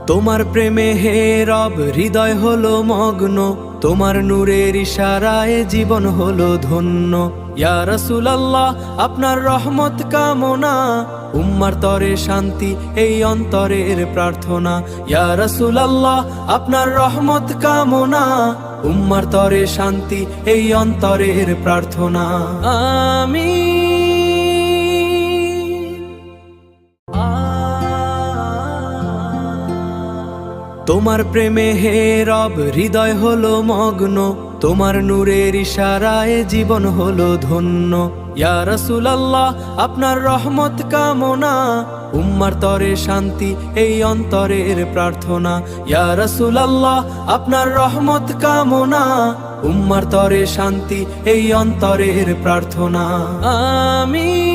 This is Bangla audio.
তোমার প্রেমে হে রব হৃদয় হলো মগ্ন, তোমার নূরের ইশারায় জীবন হলো ধন্য। ইয়া রাসূলুল্লাহ আপনার রহমত কামনা, উম্মার তরে শান্তি এই অন্তরের প্রার্থনা। ইয়া রাসূলুল্লাহ আপনার রহমত কামনা, উম্মার তরে শান্তি এই অন্তরের প্রার্থনা। তোমার প্রেমে হে রব হৃদয় হলো মগ্ন, তোমার নূরের ইশারায় জীবন হলো ধন্য। ইয়া রাসূলুল্লাহ আপনার রহমত কামনা, উম্মার তরে শান্তি এই অন্তরের প্রার্থনা। ইয়া রাসূলুল্লাহ আপনার রহমত কামনা, উম্মার তরে শান্তি এই অন্তরের প্রার্থনা। আমিন।